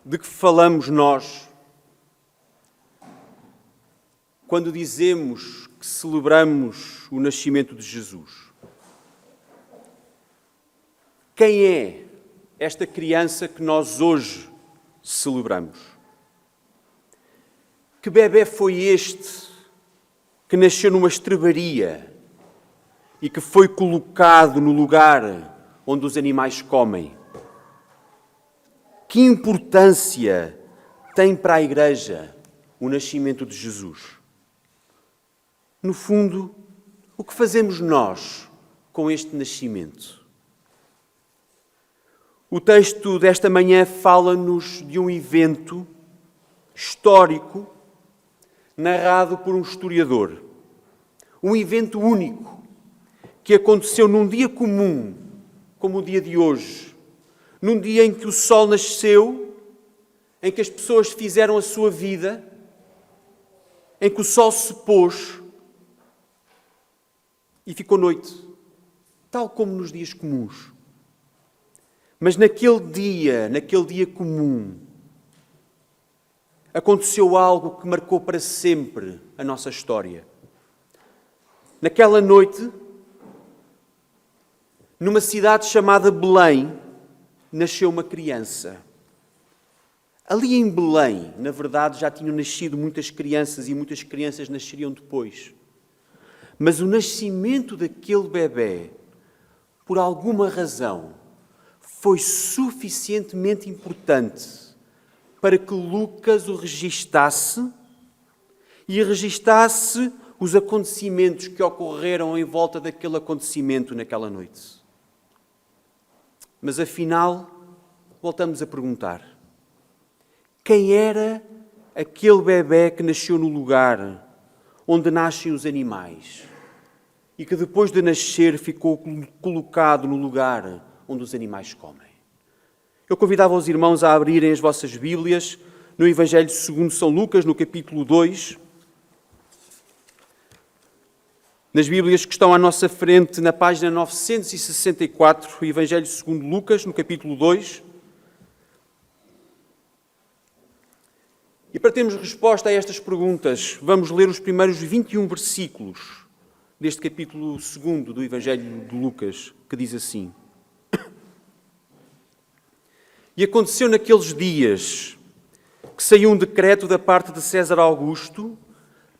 de que falamos nós quando dizemos que celebramos o nascimento de Jesus? Quem é esta criança que nós hoje celebramos? Que bebé foi este que nasceu numa estrebaria e que foi colocado no lugar onde os animais comem? Que importância tem para a Igreja o nascimento de Jesus? No fundo, o que fazemos nós com este nascimento? O texto desta manhã fala-nos de um evento histórico narrado por um historiador. Um evento único que aconteceu num dia comum, como o dia de hoje. Num dia em que o sol nasceu, em que as pessoas fizeram a sua vida, em que o sol se pôs e ficou noite, tal como nos dias comuns. Mas naquele dia comum, aconteceu algo que marcou para sempre a nossa história. Naquela noite, numa cidade chamada Belém, nasceu uma criança. Ali em Belém, na verdade, já tinham nascido muitas crianças e muitas crianças nasceriam depois. Mas o nascimento daquele bebé, por alguma razão, foi suficientemente importante para que Lucas o registasse e registasse os acontecimentos que ocorreram em volta daquele acontecimento naquela noite. Mas afinal, voltamos a perguntar: quem era aquele bebé que nasceu no lugar onde nascem os animais e que depois de nascer ficou colocado no lugar onde os animais comem? Eu convidava os irmãos a abrirem as vossas Bíblias no Evangelho segundo São Lucas, no capítulo 2. Nas Bíblias que estão à nossa frente, na página 964, o Evangelho segundo Lucas, no capítulo 2. E para termos resposta a estas perguntas, vamos ler os primeiros 21 versículos deste capítulo 2 do Evangelho de Lucas, que diz assim: E aconteceu naqueles dias que saiu um decreto da parte de César Augusto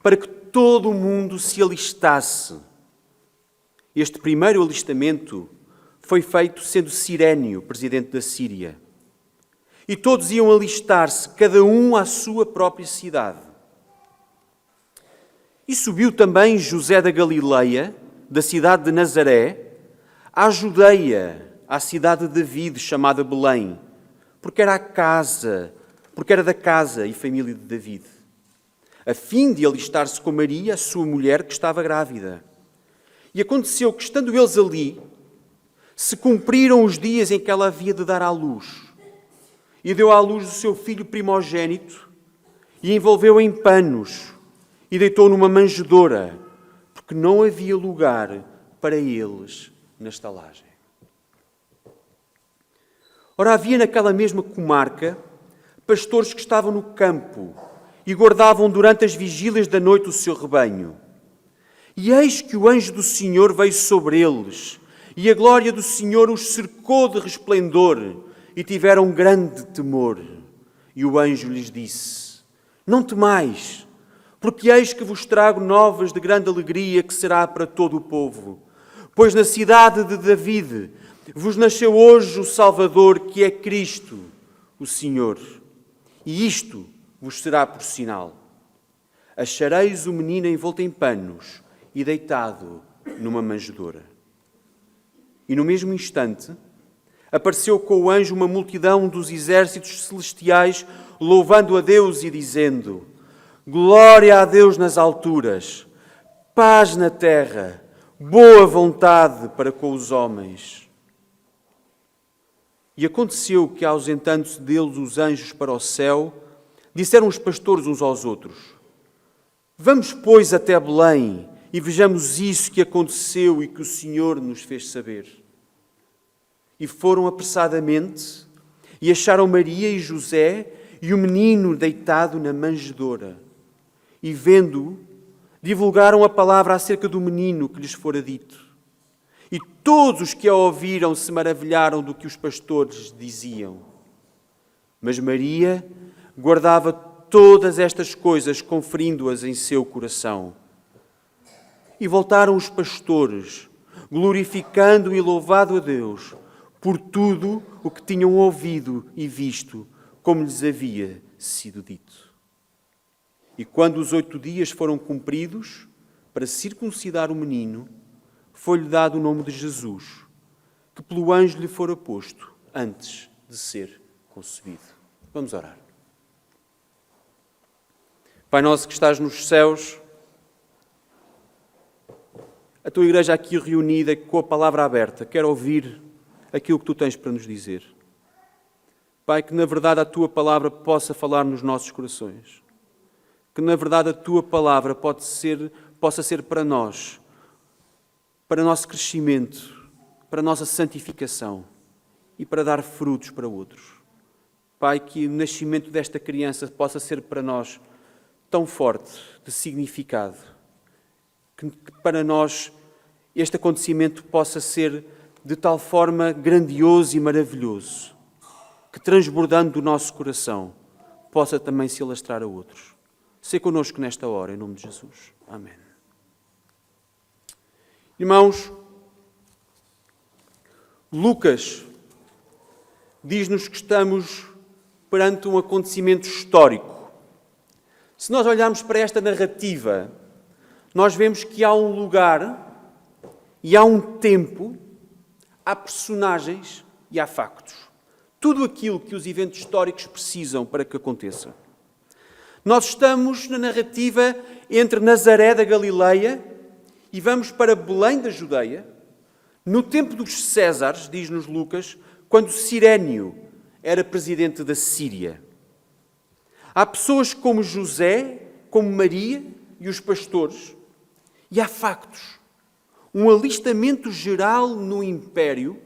para que todo o mundo se alistasse. Este primeiro alistamento foi feito sendo Cirénio presidente da Síria. E todos iam alistar-se, cada um à sua própria cidade. E subiu também José da Galileia, da cidade de Nazaré, à Judeia, à cidade de David, chamada Belém, porque era da casa e família de David, a fim de alistar-se com Maria, a sua mulher, que estava grávida. E aconteceu que, estando eles ali, se cumpriram os dias em que ela havia de dar à luz. E deu à luz o seu filho primogênito, e envolveu em panos, e deitou numa manjedoura, porque não havia lugar para eles na estalagem. Ora, havia naquela mesma comarca pastores que estavam no campo e guardavam durante as vigílias da noite o seu rebanho. E eis que o anjo do Senhor veio sobre eles, e a glória do Senhor os cercou de resplendor, e tiveram grande temor. E o anjo lhes disse: Não temais, porque eis que vos trago novas de grande alegria, que será para todo o povo. Pois na cidade de David vos nasceu hoje o Salvador, que é Cristo, o Senhor. E isto vos será por sinal: achareis o menino envolto em panos e deitado numa manjedoura. E no mesmo instante apareceu com o anjo uma multidão dos exércitos celestiais, louvando a Deus e dizendo: Glória a Deus nas alturas, paz na terra, boa vontade para com os homens. E aconteceu que, ausentando-se deles os anjos para o céu, disseram os pastores uns aos outros: Vamos, pois, até Belém e vejamos isso que aconteceu e que o Senhor nos fez saber. E foram apressadamente e acharam Maria e José e o menino deitado na manjedoura. E vendo-o, divulgaram a palavra acerca do menino que lhes fora dito. E todos os que a ouviram se maravilharam do que os pastores diziam. Mas Maria guardava todas estas coisas, conferindo-as em seu coração. E voltaram os pastores, glorificando e louvado a Deus por tudo o que tinham ouvido e visto, como lhes havia sido dito. E quando os 8 dias foram cumpridos, para circuncidar o menino, foi-lhe dado o nome de Jesus, que pelo anjo lhe fora posto antes de ser concebido. Vamos orar. Pai nosso que estás nos céus, a tua igreja aqui reunida com a palavra aberta, quer ouvir aquilo que tu tens para nos dizer. Pai, que na verdade a tua palavra possa falar nos nossos corações. Que na verdade a tua palavra possa ser para nós, para nosso crescimento, para nossa santificação e para dar frutos para outros. Pai, que o nascimento desta criança possa ser para nós tão forte de significado, que para nós este acontecimento possa ser de tal forma grandioso e maravilhoso, que transbordando do nosso coração, possa também se alastrar a outros. Sê connosco nesta hora, em nome de Jesus. Amém. Irmãos, Lucas diz-nos que estamos perante um acontecimento histórico. Se nós olharmos para esta narrativa, nós vemos que há um lugar e há um tempo, há personagens e há factos. Tudo aquilo que os eventos históricos precisam para que aconteça. Nós estamos na narrativa entre Nazaré da Galileia e vamos para Belém da Judeia, no tempo dos Césares, diz-nos Lucas, quando Cirénio era presidente da Síria. Há pessoas como José, como Maria e os pastores, e há factos. Um alistamento geral no império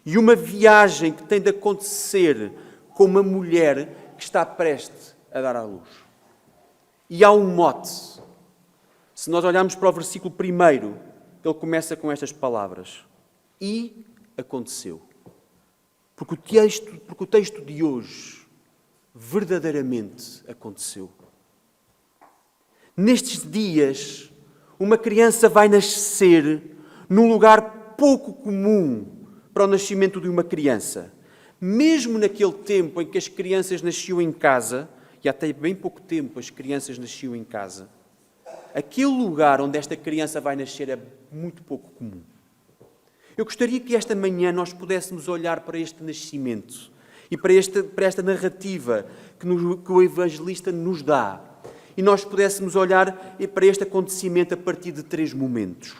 e uma viagem que tem de acontecer com uma mulher que está prestes a dar à luz. E há um mote. Se nós olharmos para o versículo 1, ele começa com estas palavras. E aconteceu. Porque o texto de hoje verdadeiramente aconteceu. Nestes dias, uma criança vai nascer num lugar pouco comum para o nascimento de uma criança. Mesmo naquele tempo em que as crianças nasciam em casa, e até bem pouco tempo as crianças nasciam em casa, aquele lugar onde esta criança vai nascer é muito pouco comum. Eu gostaria que esta manhã nós pudéssemos olhar para este nascimento e para esta narrativa que o evangelista nos dá. E nós pudéssemos olhar para este acontecimento a partir de 3 momentos.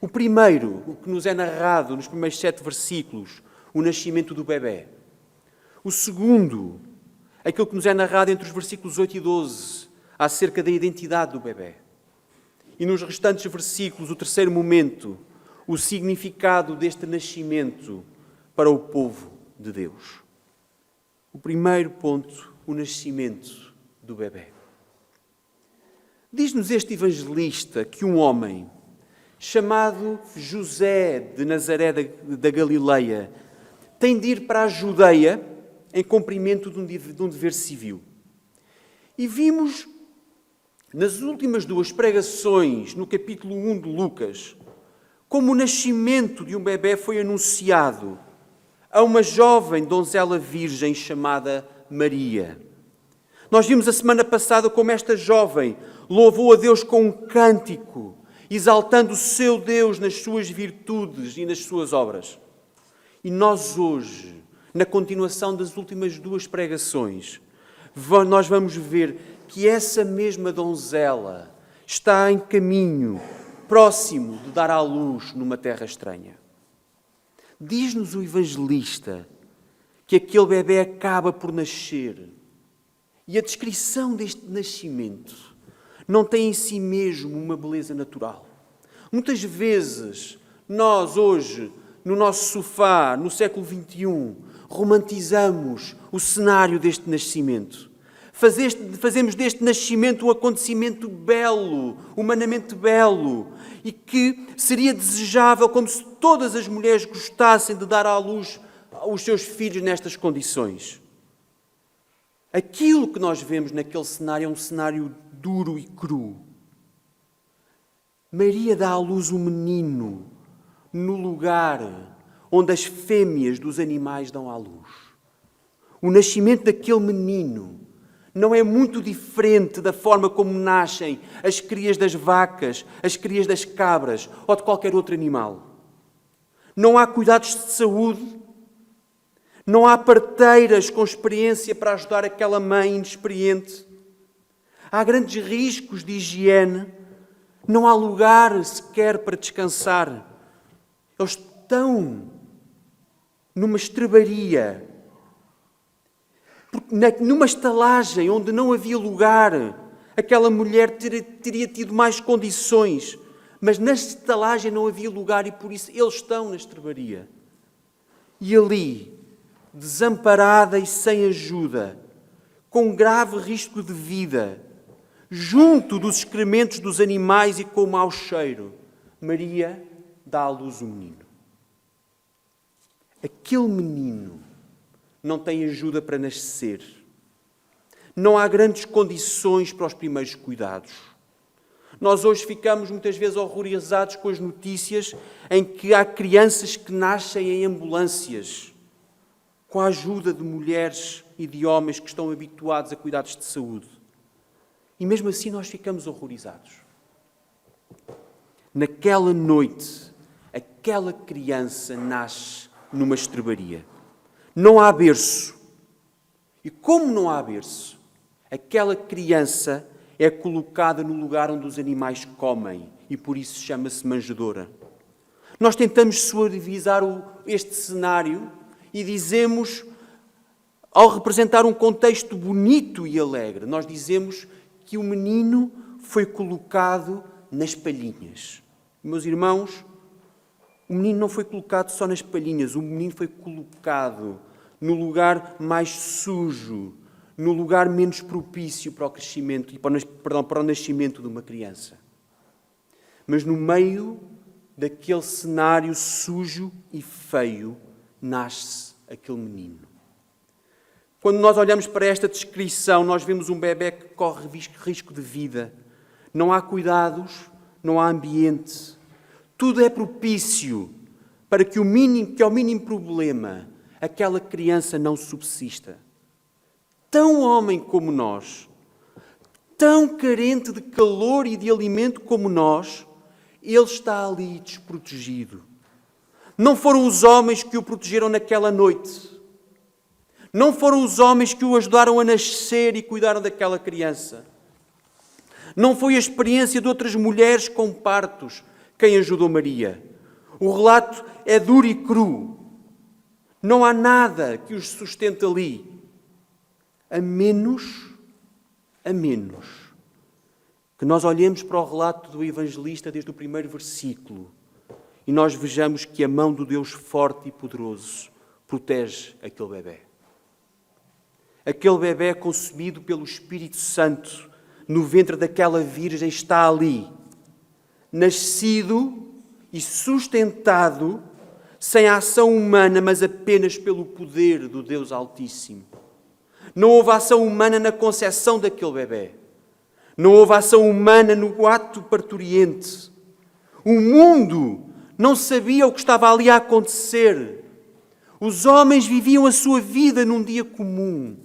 O primeiro, o que nos é narrado nos primeiros 7 versículos, o nascimento do bebê. O segundo, aquilo que nos é narrado entre os versículos 8 e 12, acerca da identidade do bebê. E nos restantes versículos, o terceiro momento, o significado deste nascimento para o povo de Deus. O primeiro ponto, o nascimento do bebê. Diz-nos este evangelista que um homem chamado José de Nazaré da Galileia tem de ir para a Judeia em cumprimento de um dever civil. E vimos nas últimas 2 pregações, no capítulo 1 de Lucas, como o nascimento de um bebê foi anunciado a uma jovem donzela virgem chamada Maria. Nós vimos a semana passada como esta jovem louvou a Deus com um cântico, exaltando o seu Deus nas suas virtudes e nas suas obras. E nós hoje, na continuação das últimas 2 pregações, nós vamos ver que essa mesma donzela está em caminho, próximo de dar à luz numa terra estranha. Diz-nos o evangelista que aquele bebê acaba por nascer. E a descrição deste nascimento não tem em si mesmo uma beleza natural. Muitas vezes, nós hoje, no nosso sofá, no século XXI, romantizamos o cenário deste nascimento. Fazemos deste nascimento um acontecimento belo, humanamente belo, e que seria desejável como se todas as mulheres gostassem de dar à luz os seus filhos nestas condições. Aquilo que nós vemos naquele cenário é um cenário duro e cru. Maria dá à luz um menino no lugar onde as fêmeas dos animais dão à luz. O nascimento daquele menino não é muito diferente da forma como nascem as crias das vacas, as crias das cabras ou de qualquer outro animal. Não há cuidados de saúde, não há parteiras com experiência para ajudar aquela mãe inexperiente. Há grandes riscos de higiene, não há lugar sequer para descansar. Eles estão numa estrebaria, numa estalagem onde não havia lugar. Aquela mulher teria tido mais condições, mas na estalagem não havia lugar e por isso eles estão na estrebaria. E ali, desamparada e sem ajuda, com grave risco de vida, junto dos excrementos dos animais e com o mau cheiro, Maria dá à luz um menino. Aquele menino não tem ajuda para nascer. Não há grandes condições para os primeiros cuidados. Nós hoje ficamos muitas vezes horrorizados com as notícias em que há crianças que nascem em ambulâncias, com a ajuda de mulheres e de homens que estão habituados a cuidados de saúde. E mesmo assim nós ficamos horrorizados. Naquela noite, aquela criança nasce numa estrebaria. Não há berço. E como não há berço, aquela criança é colocada no lugar onde os animais comem e por isso chama-se manjedoura. Nós tentamos suavizar este cenário e dizemos, ao representar um contexto bonito e alegre, nós dizemos que o menino foi colocado nas palhinhas. Meus irmãos, o menino não foi colocado só nas palhinhas, o menino foi colocado no lugar mais sujo, no lugar menos propício para o crescimento e para o nascimento de uma criança. Mas no meio daquele cenário sujo e feio, nasce aquele menino. Quando nós olhamos para esta descrição, nós vemos um bebé que corre risco de vida. Não há cuidados, não há ambiente. Tudo é propício para que ao mínimo problema aquela criança não subsista. Tão homem como nós, tão carente de calor e de alimento como nós, ele está ali desprotegido. Não foram os homens que o protegeram naquela noite. Não foram os homens que o ajudaram a nascer e cuidaram daquela criança. Não foi a experiência de outras mulheres com partos quem ajudou Maria. O relato é duro e cru. Não há nada que os sustente ali. A menos que nós olhemos para o relato do evangelista desde o primeiro versículo e nós vejamos que a mão do Deus forte e poderoso protege aquele bebé. Aquele bebé concebido pelo Espírito Santo no ventre daquela virgem está ali, nascido e sustentado sem a ação humana, mas apenas pelo poder do Deus Altíssimo. Não houve ação humana na concepção daquele bebé. Não houve ação humana no ato parturiente. O mundo não sabia o que estava ali a acontecer. Os homens viviam a sua vida num dia comum.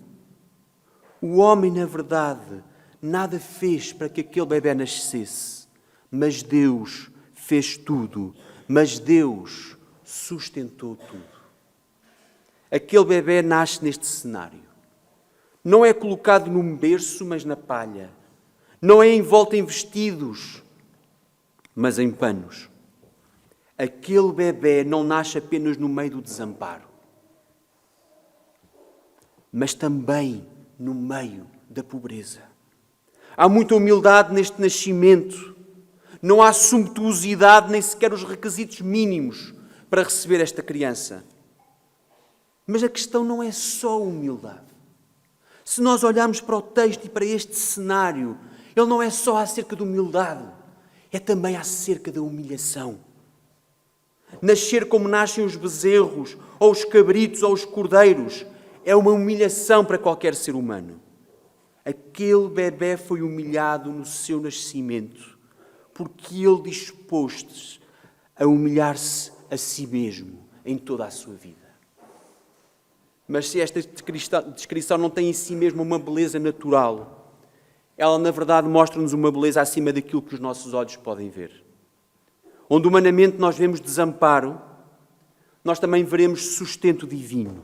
O homem, na verdade, nada fez para que aquele bebé nascesse. Mas Deus fez tudo. Mas Deus sustentou tudo. Aquele bebé nasce neste cenário. Não é colocado num berço, mas na palha. Não é envolto em vestidos, mas em panos. Aquele bebé não nasce apenas no meio do desamparo, mas também no meio da pobreza. Há muita humildade neste nascimento. Não há sumptuosidade, nem sequer os requisitos mínimos para receber esta criança. Mas a questão não é só humildade. Se nós olharmos para o texto e para este cenário, ele não é só acerca de humildade, é também acerca da humilhação. Nascer como nascem os bezerros, ou os cabritos, ou os cordeiros, é uma humilhação para qualquer ser humano. Aquele bebé foi humilhado no seu nascimento, porque ele dispôs-se a humilhar-se a si mesmo em toda a sua vida. Mas se esta descrição não tem em si mesmo uma beleza natural, ela na verdade mostra-nos uma beleza acima daquilo que os nossos olhos podem ver. Onde humanamente nós vemos desamparo, nós também veremos sustento divino.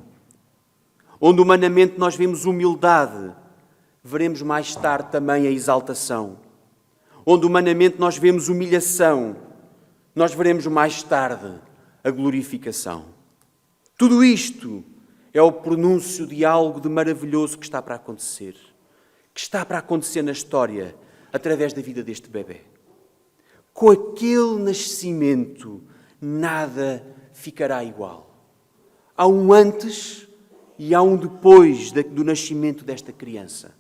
Onde humanamente nós vemos humildade, veremos mais tarde também a exaltação. Onde humanamente nós vemos humilhação, nós veremos mais tarde a glorificação. Tudo isto é o pronúncio de algo de maravilhoso que está para acontecer. Que está para acontecer na história, através da vida deste bebé. Com aquele nascimento, nada ficará igual. Há um antes e há um depois do nascimento desta criança.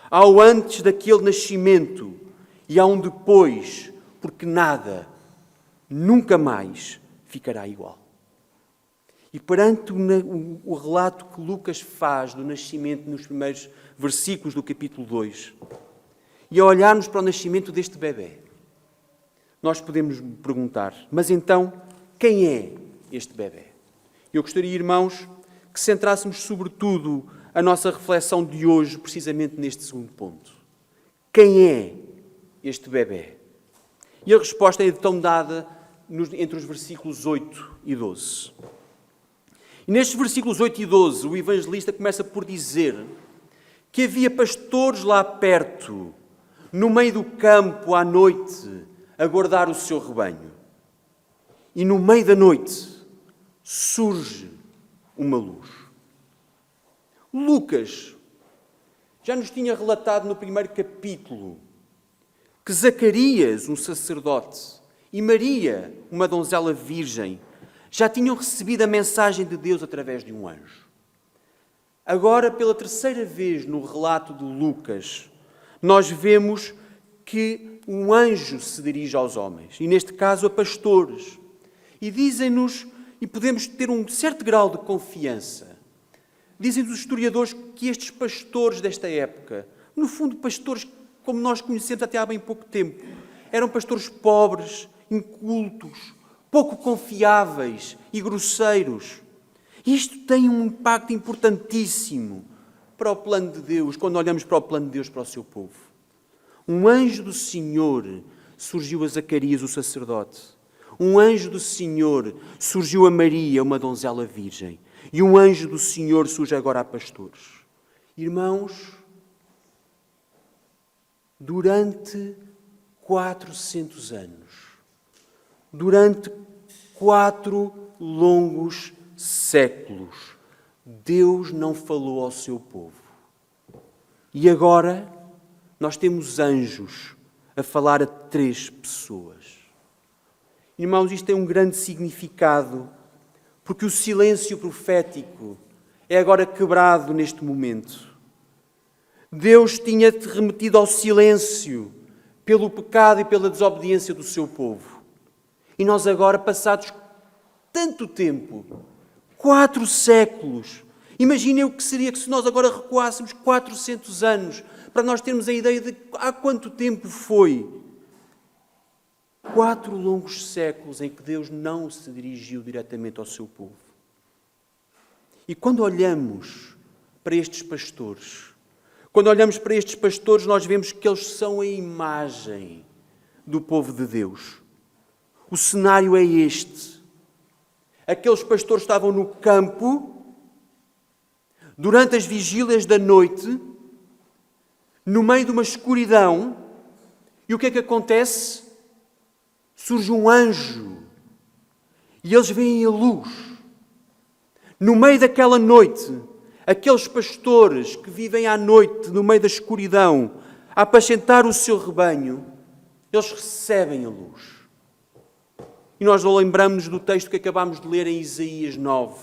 Há o antes daquele nascimento e há um depois, porque nada, nunca mais ficará igual. E perante o relato que Lucas faz do nascimento nos primeiros versículos do capítulo 2, e ao olharmos para o nascimento deste bebé, nós podemos perguntar, mas então, quem é este bebé? Eu gostaria, irmãos, que centrássemos sobretudo a nossa reflexão de hoje precisamente neste segundo ponto. Quem é este bebé? E a resposta é então dada entre os versículos 8 e 12. E nestes versículos 8 e 12, o evangelista começa por dizer que havia pastores lá perto, no meio do campo, à noite, a guardar o seu rebanho. E no meio da noite surge uma luz. Lucas já nos tinha relatado no primeiro capítulo que Zacarias, um sacerdote, e Maria, uma donzela virgem, já tinham recebido a mensagem de Deus através de um anjo. Agora, pela terceira vez no relato de Lucas, nós vemos que um anjo se dirige aos homens, e neste caso a pastores. E dizem-nos, e podemos ter um certo grau de confiança, dizem-nos os historiadores que estes pastores desta época, no fundo pastores como nós conhecemos até há bem pouco tempo, eram pastores pobres, incultos, pouco confiáveis e grosseiros. Isto tem um impacto importantíssimo para o plano de Deus, quando olhamos para o plano de Deus para o seu povo. Um anjo do Senhor surgiu a Zacarias, o sacerdote. Um anjo do Senhor surgiu a Maria, uma donzela virgem. E um anjo do Senhor surge agora a pastores. Irmãos, durante 400 anos, durante 4 longos séculos, Deus não falou ao seu povo. E agora nós temos anjos a falar a 3 pessoas. Irmãos, isto tem um grande significado, porque o silêncio profético é agora quebrado neste momento. Deus tinha-te remetido ao silêncio pelo pecado e pela desobediência do seu povo. E nós agora, passados tanto tempo, 4 séculos, imaginem o que seria que se nós agora recuássemos 400 anos, para nós termos a ideia de há quanto tempo foi. 4 longos séculos em que Deus não se dirigiu diretamente ao seu povo. E quando olhamos para estes pastores, nós vemos que eles são a imagem do povo de Deus. O cenário é este. Aqueles pastores estavam no campo, durante as vigílias da noite, no meio de uma escuridão, e o que é que acontece? Surge um anjo, e eles veem a luz. No meio daquela noite, aqueles pastores que vivem à noite, no meio da escuridão, a apacentar o seu rebanho, eles recebem a luz. E nós lembramos do texto que acabámos de ler em Isaías 9,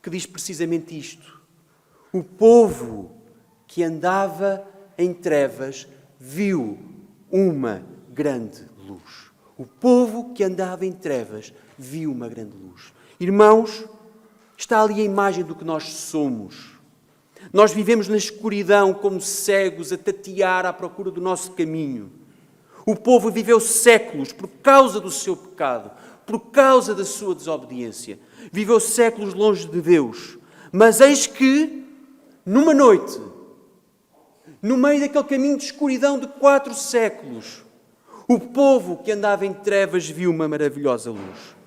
que diz precisamente isto. O povo que andava em trevas viu uma grande luz. O povo que andava em trevas viu uma grande luz. Irmãos, está ali a imagem do que nós somos. Nós vivemos na escuridão como cegos a tatear à procura do nosso caminho. O povo viveu séculos por causa do seu pecado, por causa da sua desobediência. Viveu séculos longe de Deus. Mas eis que, numa noite, no meio daquele caminho de escuridão de 4 séculos, o povo que andava em trevas viu uma maravilhosa luz.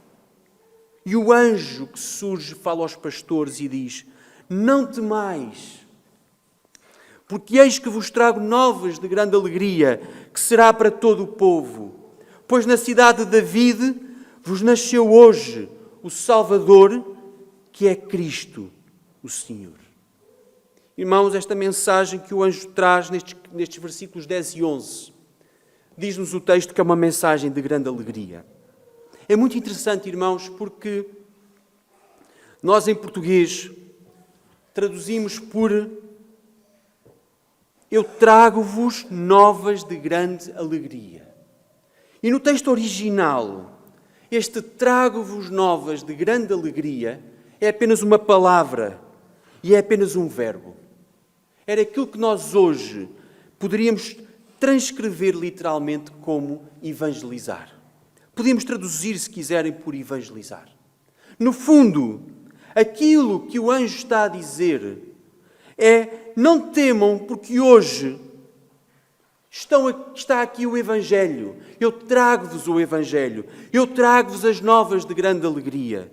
E o anjo que surge fala aos pastores e diz: não temais, porque eis que vos trago novas de grande alegria, que será para todo o povo. Pois na cidade de David vos nasceu hoje o Salvador, que é Cristo, o Senhor. Irmãos, esta mensagem que o anjo traz nestes versículos 10 e 11, diz-nos o texto que é uma mensagem de grande alegria. É muito interessante, irmãos, porque nós em português traduzimos por eu trago-vos novas de grande alegria. E no texto original, este trago-vos novas de grande alegria é apenas uma palavra e é apenas um verbo. Era aquilo que nós hoje poderíamos transcrever literalmente como evangelizar. Podíamos traduzir, se quiserem, por evangelizar. No fundo, aquilo que o anjo está a dizer é: não temam, porque hoje está aqui o Evangelho. Eu trago-vos o Evangelho. Eu trago-vos as novas de grande alegria.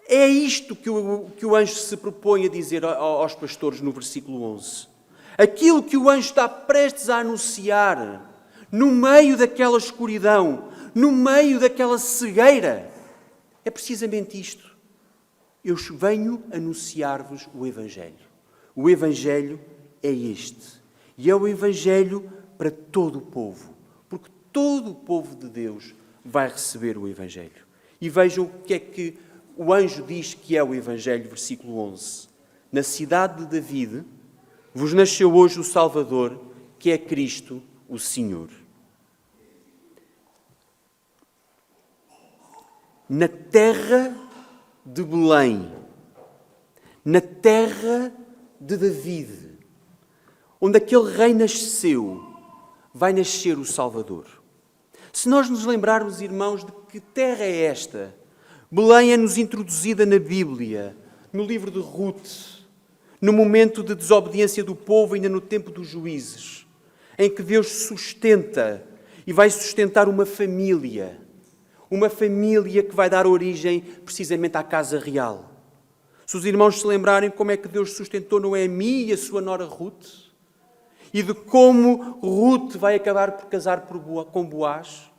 É isto que o anjo se propõe a dizer aos pastores no versículo 11. Aquilo que o anjo está prestes a anunciar, no meio daquela escuridão, no meio daquela cegueira, é precisamente isto. Eu venho anunciar-vos o Evangelho. O Evangelho é este. E é o Evangelho para todo o povo. Porque todo o povo de Deus vai receber o Evangelho. E vejam o que é que o anjo diz que é o Evangelho, versículo 11. Na cidade de David vos nasceu hoje o Salvador, que é Cristo, o Senhor. Na terra de Belém, na terra de David, onde aquele rei nasceu, vai nascer o Salvador. Se nós nos lembrarmos, irmãos, de que terra é esta, Belém é-nos introduzida na Bíblia, no livro de Ruth, no momento de desobediência do povo, ainda no tempo dos juízes, em que Deus sustenta e vai sustentar uma família que vai dar origem precisamente à casa real. Se os irmãos se lembrarem como é que Deus sustentou Noemi e a sua nora Ruth, e de como Ruth vai acabar por casar com Boaz,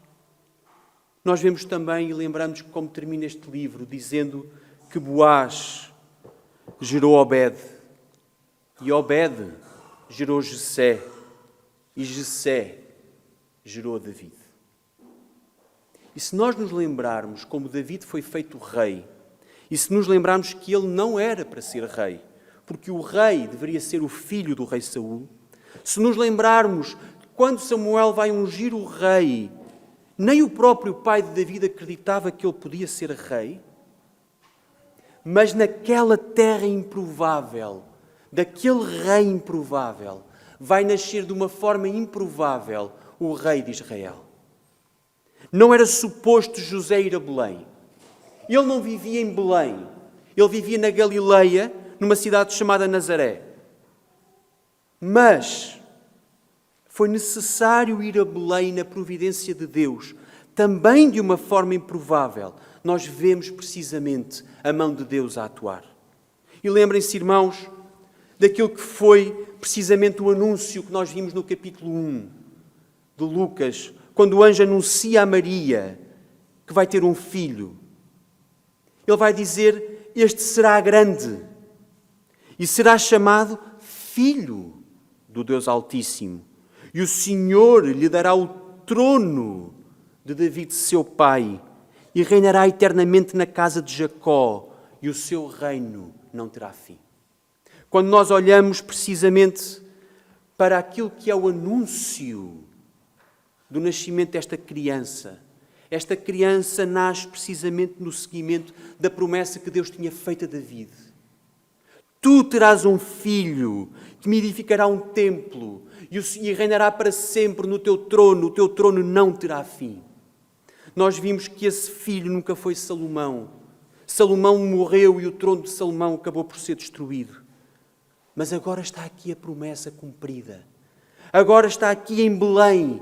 nós vemos também e lembramos como termina este livro, dizendo que Boaz gerou Obed, e Obed gerou Jessé, e Jessé gerou David. E se nós nos lembrarmos como David foi feito rei, e se nos lembrarmos que ele não era para ser rei, porque o rei deveria ser o filho do rei Saul, se nos lembrarmos que quando Samuel vai ungir o rei, nem o próprio pai de David acreditava que ele podia ser rei, mas naquela terra improvável, daquele rei improvável, vai nascer de uma forma improvável o rei de Israel. Não era suposto José ir a Belém. Ele não vivia em Belém. Ele vivia na Galileia, numa cidade chamada Nazaré. Mas foi necessário ir a Belém na providência de Deus, também de uma forma improvável. Nós vemos precisamente a mão de Deus a atuar. E lembrem-se, irmãos, daquilo que foi precisamente o anúncio que nós vimos no capítulo 1 de Lucas, quando o anjo anuncia a Maria que vai ter um filho. Ele vai dizer: este será grande e será chamado Filho do Deus Altíssimo. E o Senhor lhe dará o trono de David, seu pai, e reinará eternamente na casa de Jacó, e o seu reino não terá fim. Quando nós olhamos precisamente para aquilo que é o anúncio do nascimento desta criança, esta criança nasce precisamente no seguimento da promessa que Deus tinha feito a David. Tu terás um filho que me edificará um templo e reinará para sempre no teu trono, o teu trono não terá fim. Nós vimos que esse filho nunca foi Salomão. Salomão morreu e o trono de Salomão acabou por ser destruído. Mas agora está aqui a promessa cumprida. Agora está aqui em Belém,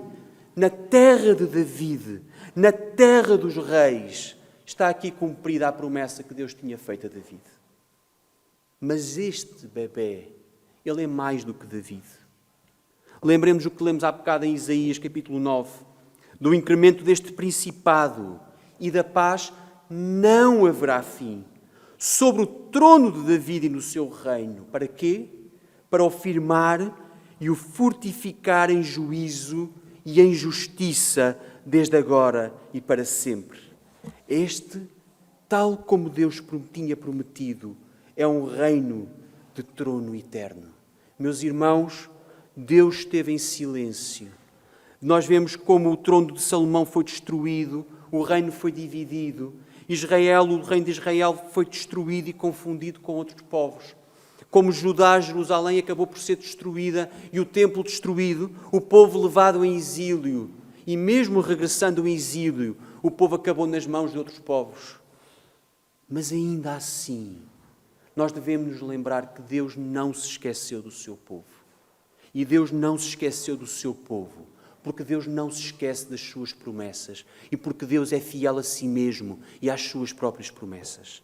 na terra de David, na terra dos reis, está aqui cumprida a promessa que Deus tinha feito a David. Mas este bebê, ele é mais do que David. Lembremos o que lemos há bocado em Isaías, capítulo 9, do incremento deste principado e da paz não haverá fim sobre o trono de David e no seu reino. Para quê? Para o firmar e o fortificar em juízo e em justiça desde agora e para sempre. Este, tal como Deus tinha prometido, é um reino de trono eterno. Meus irmãos, Deus esteve em silêncio. Nós vemos como o trono de Salomão foi destruído, o reino foi dividido, o reino de Israel foi destruído e confundido com outros povos. Como Judá, Jerusalém acabou por ser destruída e o templo destruído, o povo levado em exílio. E mesmo regressando em exílio, o povo acabou nas mãos de outros povos. Mas ainda assim, nós devemos nos lembrar que Deus não se esqueceu do seu povo. E Deus não se esqueceu do seu povo, porque Deus não se esquece das suas promessas e porque Deus é fiel a si mesmo e às suas próprias promessas.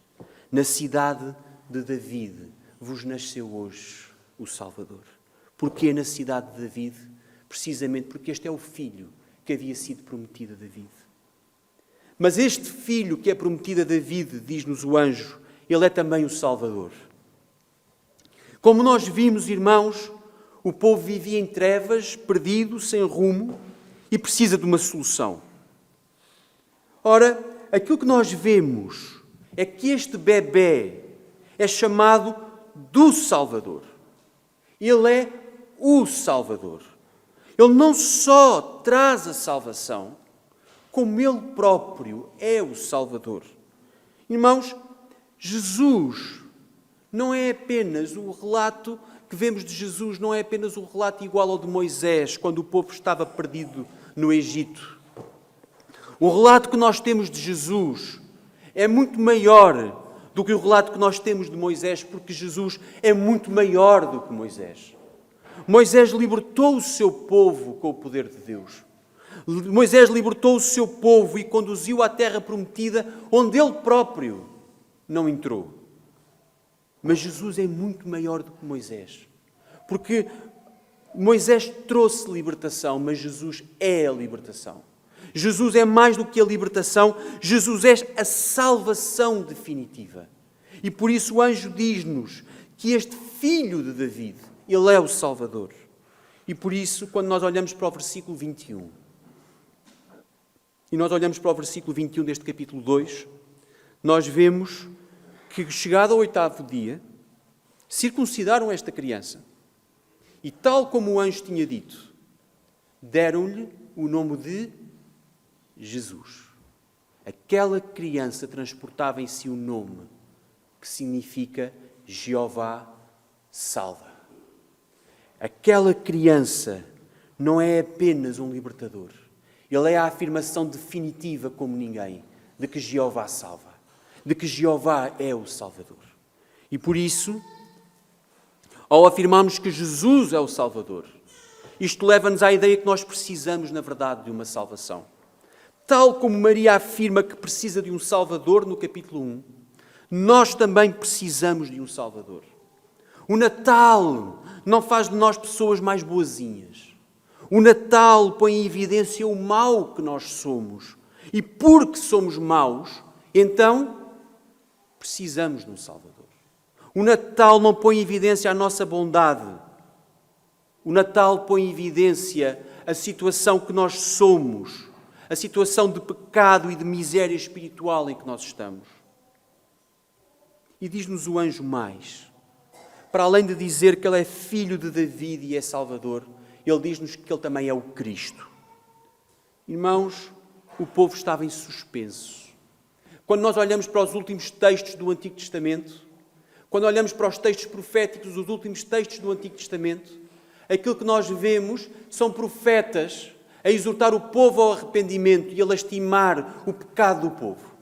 Na cidade de David vos nasceu hoje o Salvador. Porquê na cidade de David? Precisamente porque este é o filho que havia sido prometido a David. Mas este filho que é prometido a David, diz-nos o anjo, ele é também o Salvador. Como nós vimos, irmãos, o povo vivia em trevas, perdido, sem rumo e precisa de uma solução. Ora, aquilo que nós vemos é que este bebê é chamado do Salvador. Ele é o Salvador. Ele não só traz a salvação, como Ele próprio é o Salvador. Irmãos, Jesus não é apenas o relato que vemos de Jesus, não é apenas um relato igual ao de Moisés, quando o povo estava perdido no Egito. O relato que nós temos de Jesus é muito maior do que o relato que nós temos de Moisés, porque Jesus é muito maior do que Moisés. Moisés libertou o seu povo com o poder de Deus. Moisés libertou o seu povo e conduziu à terra prometida, onde ele próprio não entrou. Mas Jesus é muito maior do que Moisés. Porque Moisés trouxe libertação, mas Jesus é a libertação. Jesus é mais do que a libertação, Jesus é a salvação definitiva. E por isso o anjo diz-nos que este filho de David, ele é o Salvador. E por isso, quando nós olhamos para o versículo 21, e nós olhamos para o versículo 21 deste capítulo 2, nós vemos que, chegado ao 8º dia, circuncidaram esta criança. E tal como o anjo tinha dito, deram-lhe o nome de Jesus. Aquela criança transportava em si um nome que significa Jeová salva. Aquela criança não é apenas um libertador. Ele é a afirmação definitiva como ninguém de que Jeová salva, de que Jeová é o Salvador. E por isso, ao afirmarmos que Jesus é o Salvador, isto leva-nos à ideia que nós precisamos, na verdade, de uma salvação. Tal como Maria afirma que precisa de um Salvador no capítulo 1, nós também precisamos de um Salvador. O Natal não faz de nós pessoas mais boazinhas. O Natal põe em evidência o mal que nós somos. E porque somos maus, então precisamos de um Salvador. O Natal não põe em evidência a nossa bondade. O Natal põe em evidência a situação que nós somos, a situação de pecado e de miséria espiritual em que nós estamos. E diz-nos o anjo mais. Para além de dizer que ele é filho de David e é Salvador, ele diz-nos que ele também é o Cristo. Irmãos, o povo estava em suspenso. Quando nós olhamos para os últimos textos do Antigo Testamento, quando olhamos para os textos proféticos, os últimos textos do Antigo Testamento, aquilo que nós vemos são profetas a exortar o povo ao arrependimento e a lastimar o pecado do povo.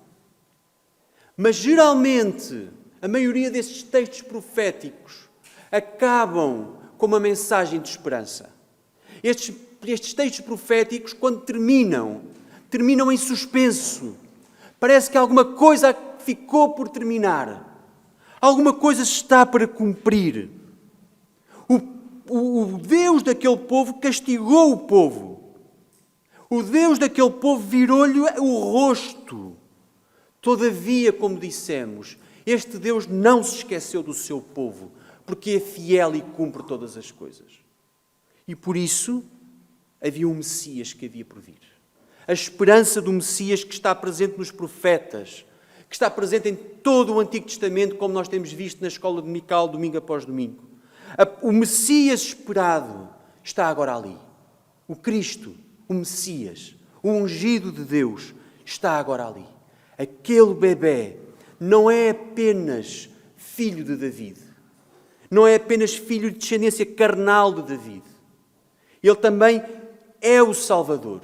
Mas geralmente, a maioria desses textos proféticos acabam com uma mensagem de esperança. Estes textos proféticos, quando terminam em suspenso. Parece que alguma coisa ficou por terminar. Alguma coisa está para cumprir. O Deus daquele povo castigou o povo. O Deus daquele povo virou-lhe o rosto. Todavia, como dissemos, este Deus não se esqueceu do seu povo, porque é fiel e cumpre todas as coisas. E por isso, havia um Messias que havia por vir. A esperança do Messias que está presente nos profetas, que está presente em todo o Antigo Testamento, como nós temos visto na escola dominical, domingo após domingo. O Messias esperado está agora ali. O Cristo, o Messias, o ungido de Deus, está agora ali. Aquele bebé não é apenas filho de David, não é apenas filho de descendência carnal de David. Ele também é o Salvador,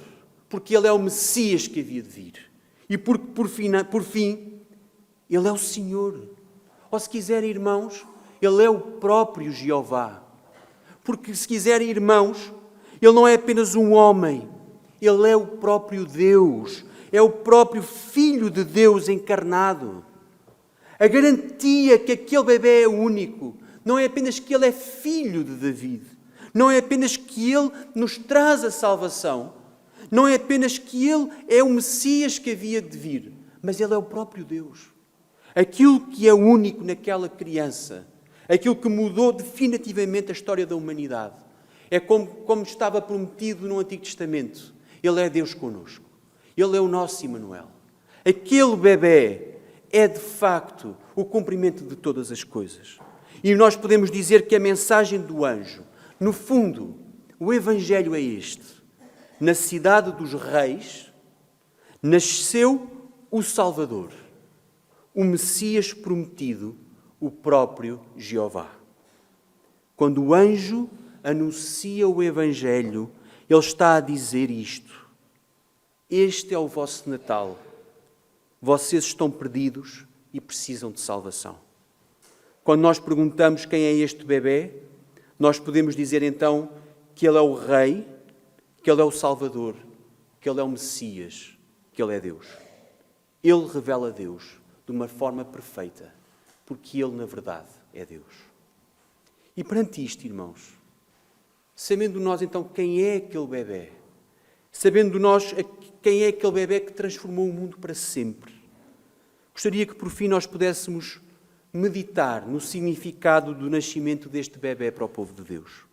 porque ele é o Messias que havia de vir. E por fim, ele é o Senhor. Ou se quiserem, irmãos, ele é o próprio Jeová. Porque se quiserem, irmãos, ele não é apenas um homem, ele é o próprio Deus, é o próprio Filho de Deus encarnado. A garantia que aquele bebê é único não é apenas que ele é filho de David, não é apenas que ele nos traz a salvação, não é apenas que ele é o Messias que havia de vir, mas ele é o próprio Deus. Aquilo que é único naquela criança, aquilo que mudou definitivamente a história da humanidade, é como estava prometido no Antigo Testamento. Ele é Deus connosco. Ele é o nosso Emmanuel. Aquele bebê é, de facto, o cumprimento de todas as coisas. E nós podemos dizer que a mensagem do anjo, no fundo, o Evangelho é este. Na cidade dos reis, nasceu o Salvador, o Messias prometido, o próprio Jeová. Quando o anjo anuncia o Evangelho, ele está a dizer isto. Este é o vosso Natal. Vocês estão perdidos e precisam de salvação. Quando nós perguntamos quem é este bebê, nós podemos dizer então que ele é o Rei, que ele é o Salvador, que ele é o Messias, que ele é Deus. Ele revela Deus de uma forma perfeita, porque ele, na verdade, é Deus. E perante isto, irmãos, sabendo nós então quem é aquele bebê, sabendo nós quem é aquele bebé que transformou o mundo para sempre, gostaria que por fim nós pudéssemos meditar no significado do nascimento deste bebé para o povo de Deus.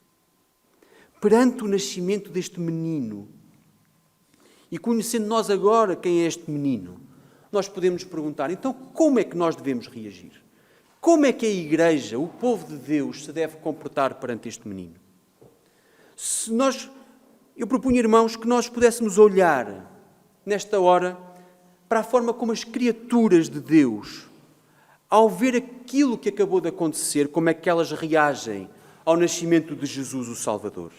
Perante o nascimento deste menino, e conhecendo nós agora quem é este menino, nós podemos perguntar, então como é que nós devemos reagir? Como é que a Igreja, o povo de Deus, se deve comportar perante este menino? Eu propunho, irmãos, que nós pudéssemos olhar, nesta hora, para a forma como as criaturas de Deus, ao ver aquilo que acabou de acontecer, como é que elas reagem ao nascimento de Jesus, o Salvador.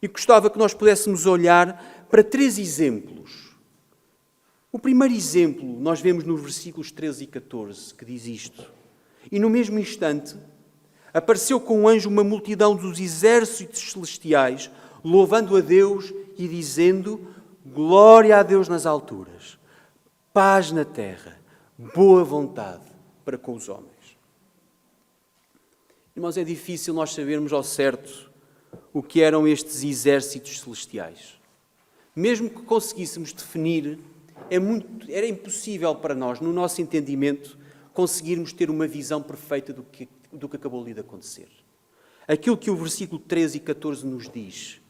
E gostava que nós pudéssemos olhar para 3 exemplos. O primeiro exemplo nós vemos nos versículos 13 e 14, que diz isto. E no mesmo instante, apareceu com o anjo uma multidão dos exércitos celestiais, louvando a Deus e dizendo: glória a Deus nas alturas, paz na terra, boa vontade para com os homens. Irmãos, é difícil nós sabermos ao certo o que eram estes exércitos celestiais. Mesmo que conseguíssemos definir, era impossível para nós, no nosso entendimento, conseguirmos ter uma visão perfeita do que acabou ali de acontecer. Aquilo que o versículo 13 e 14 nos diz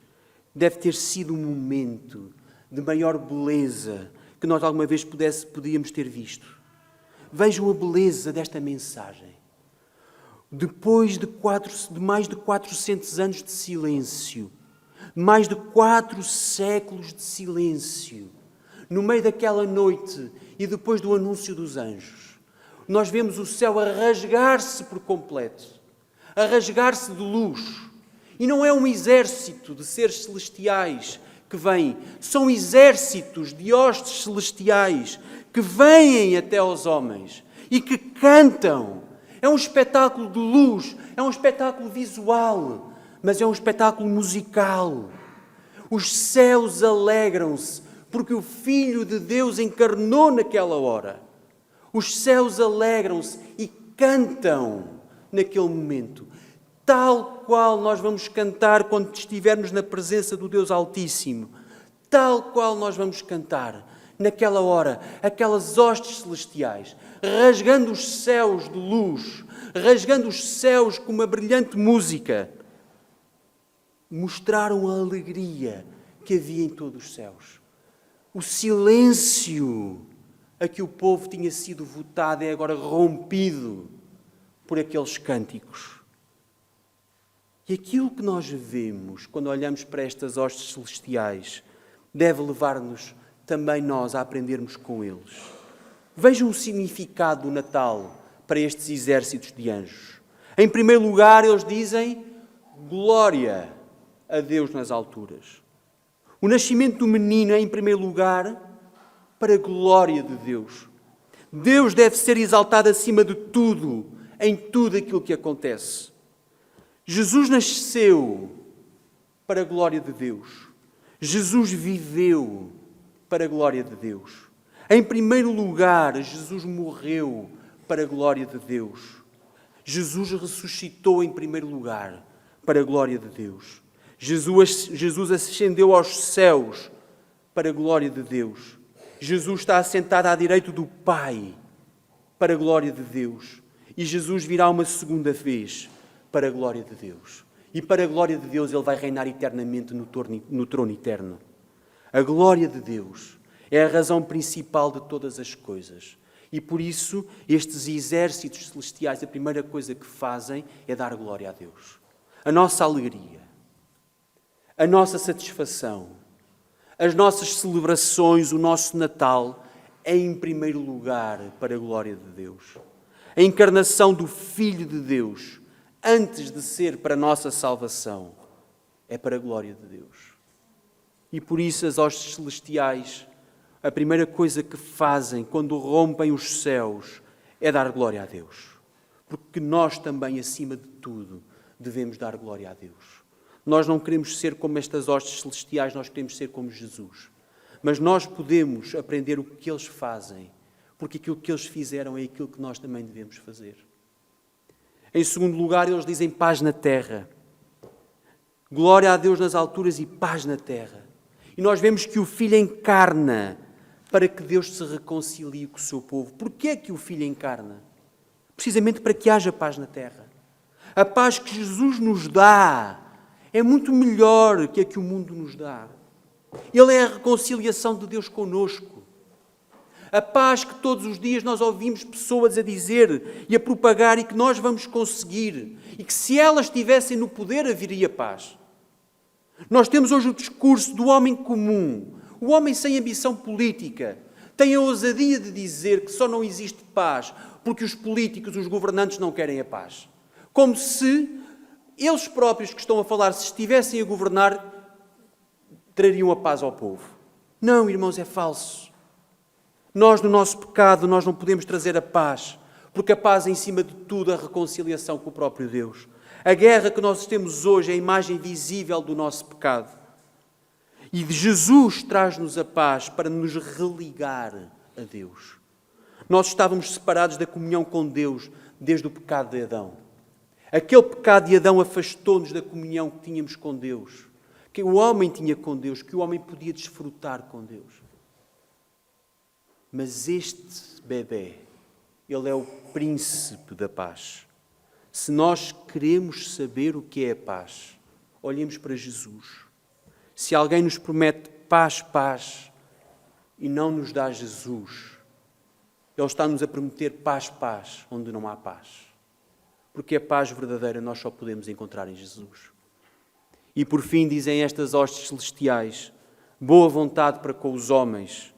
deve ter sido um momento de maior beleza que nós alguma vez podíamos ter visto. Vejam a beleza desta mensagem. Depois de mais de 400 anos de silêncio, mais de 4 séculos de silêncio, no meio daquela noite e depois do anúncio dos anjos, nós vemos o céu a rasgar-se por completo, a rasgar-se de luz. E não é um exército de seres celestiais que vêm, são exércitos de hostes celestiais que vêm até aos homens e que cantam. É um espetáculo de luz, é um espetáculo visual, mas é um espetáculo musical. Os céus alegram-se porque o Filho de Deus encarnou naquela hora. Os céus alegram-se e cantam naquele momento, tal qual nós vamos cantar quando estivermos na presença do Deus Altíssimo, tal qual nós vamos cantar naquela hora, aquelas hostes celestiais, rasgando os céus de luz, rasgando os céus com uma brilhante música, mostraram a alegria que havia em todos os céus. O silêncio a que o povo tinha sido votado é agora rompido por aqueles cânticos. E aquilo que nós vemos quando olhamos para estas hostes celestiais deve levar-nos também nós a aprendermos com eles. Vejam o significado do Natal para estes exércitos de anjos. Em primeiro lugar, eles dizem glória a Deus nas alturas. O nascimento do menino é, em primeiro lugar, para a glória de Deus. Deus deve ser exaltado acima de tudo, em tudo aquilo que acontece. Jesus nasceu para a glória de Deus. Jesus viveu para a glória de Deus. Em primeiro lugar, Jesus morreu para a glória de Deus. Jesus ressuscitou em primeiro lugar para a glória de Deus. Jesus ascendeu aos céus para a glória de Deus. Jesus está assentado à direita do Pai para a glória de Deus. E Jesus virá uma segunda vez para a glória de Deus. E para a glória de Deus Ele vai reinar eternamente no trono eterno. A glória de Deus é a razão principal de todas as coisas. E por isso, estes exércitos celestiais, a primeira coisa que fazem é dar glória a Deus. A nossa alegria, a nossa satisfação, as nossas celebrações, o nosso Natal, é em primeiro lugar para a glória de Deus. A encarnação do Filho de Deus, antes de ser para a nossa salvação, é para a glória de Deus. E por isso as hostes celestiais, a primeira coisa que fazem quando rompem os céus é dar glória a Deus. Porque nós também, acima de tudo, devemos dar glória a Deus. Nós não queremos ser como estas hostes celestiais, nós queremos ser como Jesus. Mas nós podemos aprender o que eles fazem, porque aquilo que eles fizeram é aquilo que nós também devemos fazer. Em segundo lugar, eles dizem paz na terra. Glória a Deus nas alturas e paz na terra. E nós vemos que o Filho encarna para que Deus se reconcilie com o seu povo. Porquê é que o Filho encarna? Precisamente para que haja paz na terra. A paz que Jesus nos dá é muito melhor que a que o mundo nos dá. Ele é a reconciliação de Deus conosco. A paz que todos os dias nós ouvimos pessoas a dizer e a propagar e que nós vamos conseguir. E que se elas estivessem no poder, haveria paz. Nós temos hoje o discurso do homem comum, o homem sem ambição política. Tem a ousadia de dizer que só não existe paz porque os políticos, os governantes não querem a paz. Como se eles próprios que estão a falar, se estivessem a governar, trariam a paz ao povo. Não, irmãos, é falso. Nós, no nosso pecado, nós não podemos trazer a paz, porque a paz é, em cima de tudo, a reconciliação com o próprio Deus. A guerra que nós temos hoje é a imagem visível do nosso pecado. E Jesus traz-nos a paz para nos religar a Deus. Nós estávamos separados da comunhão com Deus desde o pecado de Adão. Aquele pecado de Adão afastou-nos da comunhão que tínhamos com Deus, que o homem tinha com Deus, que o homem podia desfrutar com Deus. Mas este bebê, ele é o príncipe da paz. Se nós queremos saber o que é a paz, olhemos para Jesus. Se alguém nos promete paz, paz, e não nos dá Jesus. Ele está-nos a prometer paz, paz, onde não há paz. Porque a paz verdadeira nós só podemos encontrar em Jesus. E por fim dizem estas hostes celestiais, boa vontade para com os homens.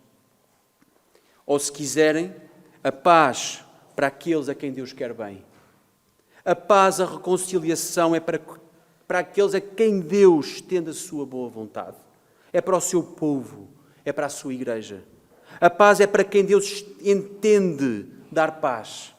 Ou se quiserem, a paz para aqueles a quem Deus quer bem. A paz, a reconciliação é para aqueles a quem Deus estende a sua boa vontade. É para o seu povo, é para a sua igreja. A paz é para quem Deus entende dar paz.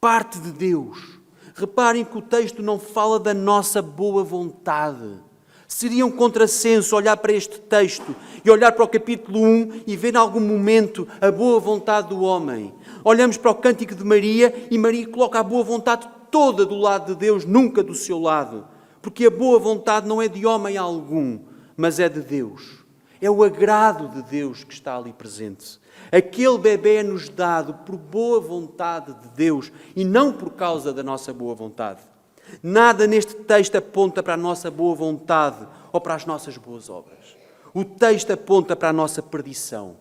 Parte de Deus. Reparem que o texto não fala da nossa boa vontade. Seria um contrassenso olhar para este texto e olhar para o capítulo 1 e ver em algum momento a boa vontade do homem. Olhamos para o Cântico de Maria e Maria coloca a boa vontade toda do lado de Deus, nunca do seu lado. Porque a boa vontade não é de homem algum, mas é de Deus. É o agrado de Deus que está ali presente. Aquele bebê é-nos dado por boa vontade de Deus e não por causa da nossa boa vontade. Nada neste texto aponta para a nossa boa vontade ou para as nossas boas obras. O texto aponta para a nossa perdição.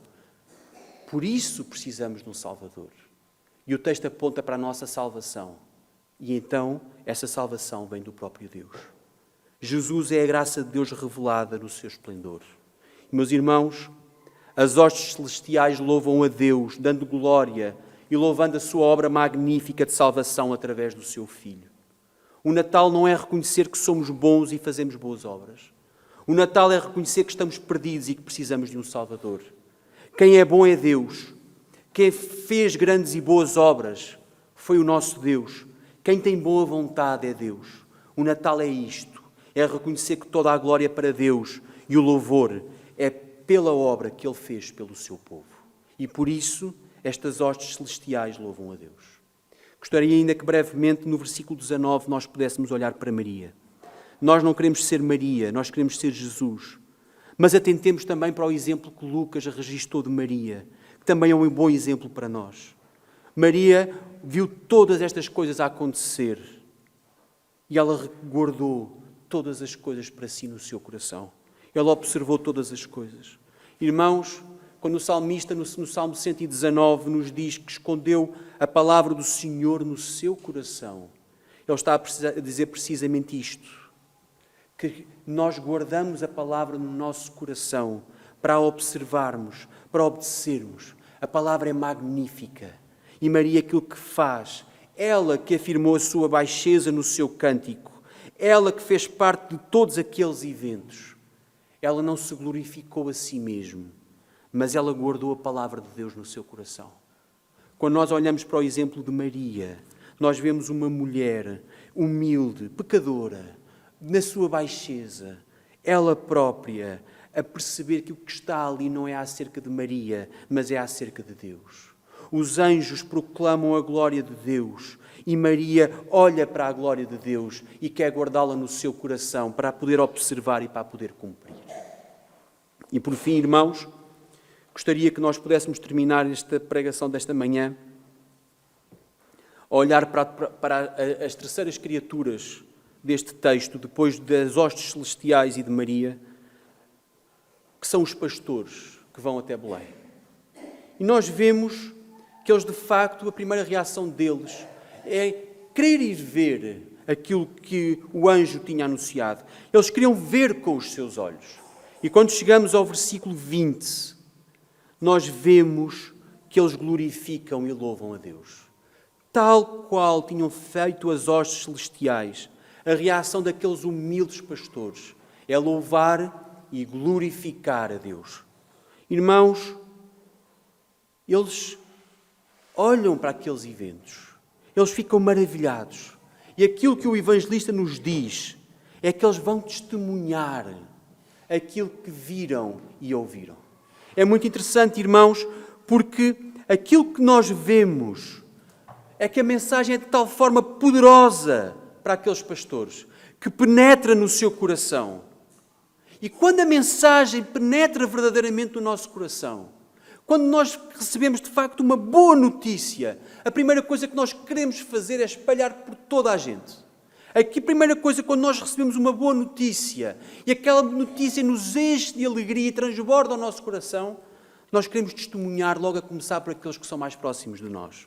Por isso precisamos de um Salvador. E o texto aponta para a nossa salvação. E então essa salvação vem do próprio Deus. Jesus é a graça de Deus revelada no seu esplendor. Meus irmãos, as hostes celestiais louvam a Deus, dando glória e louvando a sua obra magnífica de salvação através do seu Filho. O Natal não é reconhecer que somos bons e fazemos boas obras. O Natal é reconhecer que estamos perdidos e que precisamos de um Salvador. Quem é bom é Deus. Quem fez grandes e boas obras foi o nosso Deus. Quem tem boa vontade é Deus. O Natal é isto. É reconhecer que toda a glória é para Deus e o louvor é pela obra que Ele fez pelo seu povo. E por isso, estas hostes celestiais louvam a Deus. Gostaria ainda que brevemente, no versículo 19, nós pudéssemos olhar para Maria. Nós não queremos ser Maria, nós queremos ser Jesus. Mas atentemos também para o exemplo que Lucas registrou de Maria, que também é um bom exemplo para nós. Maria viu todas estas coisas a acontecer e ela guardou todas as coisas para si no seu coração. Ela observou todas as coisas. Irmãos, quando o salmista, no Salmo 119, nos diz que escondeu a palavra do Senhor no seu coração, ele está a dizer precisamente isto, que nós guardamos a palavra no nosso coração para a observarmos, para obedecermos. A palavra é magnífica. E Maria aquilo que faz, ela que afirmou a sua baixeza no seu cântico, ela que fez parte de todos aqueles eventos, ela não se glorificou a si mesma, mas ela guardou a palavra de Deus no seu coração. Quando nós olhamos para o exemplo de Maria, nós vemos uma mulher humilde, pecadora, na sua baixeza, ela própria, a perceber que o que está ali não é acerca de Maria, mas é acerca de Deus. Os anjos proclamam a glória de Deus e Maria olha para a glória de Deus e quer guardá-la no seu coração para a poder observar e para a poder cumprir. E por fim, irmãos, gostaria que nós pudéssemos terminar esta pregação desta manhã a olhar para as terceiras criaturas deste texto, depois das hostes celestiais e de Maria, que são os pastores que vão até Belém. E nós vemos que eles, de facto, a primeira reação deles é querer ir ver aquilo que o anjo tinha anunciado. Eles queriam ver com os seus olhos. E quando chegamos ao versículo 20, nós vemos que eles glorificam e louvam a Deus. Tal qual tinham feito as hostes celestiais, a reação daqueles humildes pastores é louvar e glorificar a Deus. Irmãos, eles olham para aqueles eventos, eles ficam maravilhados. E aquilo que o evangelista nos diz é que eles vão testemunhar aquilo que viram e ouviram. É muito interessante, irmãos, porque aquilo que nós vemos é que a mensagem é de tal forma poderosa para aqueles pastores, que penetra no seu coração. E quando a mensagem penetra verdadeiramente no nosso coração, quando nós recebemos de facto uma boa notícia, a primeira coisa que nós queremos fazer é espalhar por toda a gente. Aqui a primeira coisa, quando nós recebemos uma boa notícia e aquela notícia nos enche de alegria e transborda o nosso coração, nós queremos testemunhar logo a começar por aqueles que são mais próximos de nós.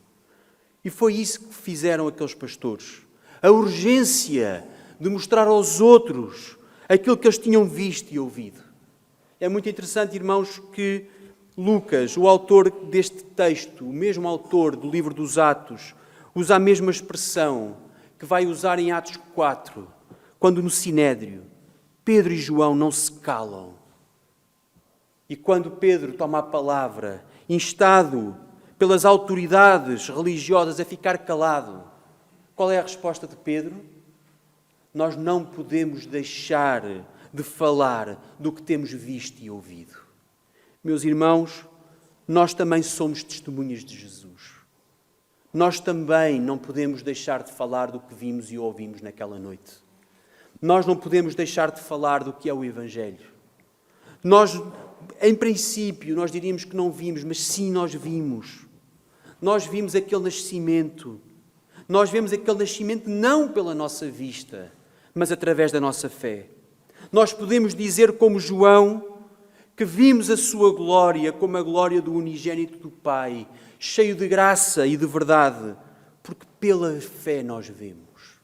E foi isso que fizeram aqueles pastores. A urgência de mostrar aos outros aquilo que eles tinham visto e ouvido. É muito interessante, irmãos, que Lucas, o autor deste texto, o mesmo autor do livro dos Atos, usa a mesma expressão que vai usar em Atos 4, quando no Sinédrio Pedro e João não se calam. E quando Pedro toma a palavra, instado pelas autoridades religiosas a ficar calado, qual é a resposta de Pedro? Nós não podemos deixar de falar do que temos visto e ouvido. Meus irmãos, nós também somos testemunhas de Jesus. Nós também não podemos deixar de falar do que vimos e ouvimos naquela noite. Nós não podemos deixar de falar do que é o Evangelho. Nós, em princípio, nós diríamos que não vimos, mas sim, nós vimos. Nós vimos aquele nascimento. Nós vemos aquele nascimento não pela nossa vista, mas através da nossa fé. Nós podemos dizer como João, que vimos a sua glória como a glória do unigênito do Pai, cheio de graça e de verdade, porque pela fé nós vemos.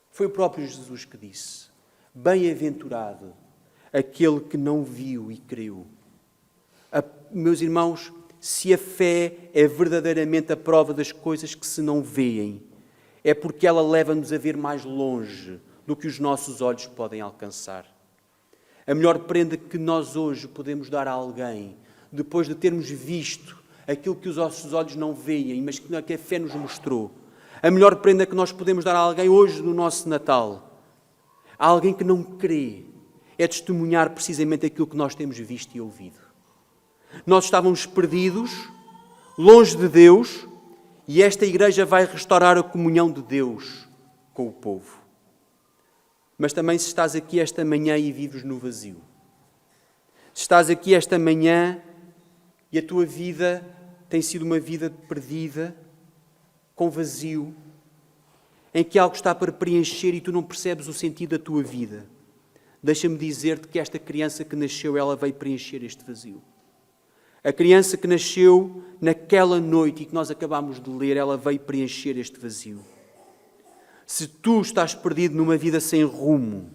Foi o próprio Jesus que disse: bem-aventurado aquele que não viu e creu. Meus irmãos, se a fé é verdadeiramente a prova das coisas que se não veem, é porque ela leva-nos a ver mais longe do que os nossos olhos podem alcançar. A melhor prenda que nós hoje podemos dar a alguém, depois de termos visto aquilo que os nossos olhos não veem, mas que a fé nos mostrou, a melhor prenda que nós podemos dar a alguém hoje no nosso Natal, a alguém que não crê, é testemunhar precisamente aquilo que nós temos visto e ouvido. Nós estávamos perdidos, longe de Deus, e esta igreja vai restaurar a comunhão de Deus com o povo. Mas também se estás aqui esta manhã e vives no vazio, se estás aqui esta manhã e a tua vida tem sido uma vida perdida, com vazio, em que algo está para preencher e tu não percebes o sentido da tua vida, deixa-me dizer-te que esta criança que nasceu, ela veio preencher este vazio. A criança que nasceu naquela noite e que nós acabámos de ler, ela veio preencher este vazio. Se tu estás perdido numa vida sem rumo,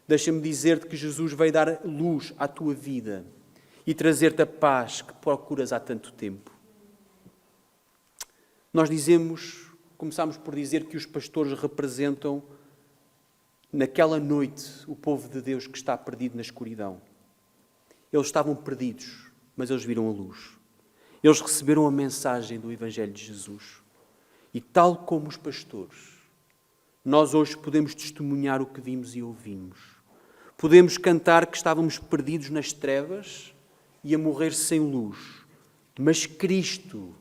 deixa-me dizer-te que Jesus veio dar luz à tua vida e trazer-te a paz que procuras há tanto tempo. Nós começámos por dizer que os pastores representam, naquela noite, o povo de Deus que está perdido na escuridão. Eles estavam perdidos, mas eles viram a luz. Eles receberam a mensagem do Evangelho de Jesus. E tal como os pastores, nós hoje podemos testemunhar o que vimos e ouvimos. Podemos cantar que estávamos perdidos nas trevas e a morrer sem luz. Mas Cristo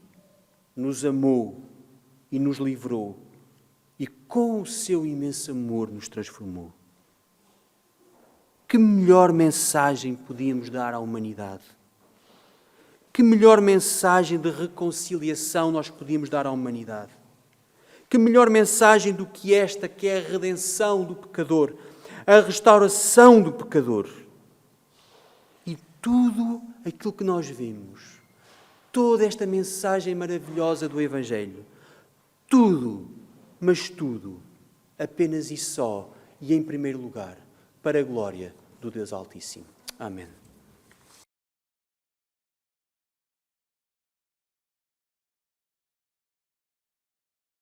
nos amou e nos livrou. E com o seu imenso amor nos transformou. Que melhor mensagem podíamos dar à humanidade? Que melhor mensagem de reconciliação nós podíamos dar à humanidade? Que melhor mensagem do que esta, que é a redenção do pecador, a restauração do pecador? E tudo aquilo que nós vemos, toda esta mensagem maravilhosa do Evangelho, tudo, mas tudo, apenas e só, e em primeiro lugar, para a glória do Deus Altíssimo. Amém.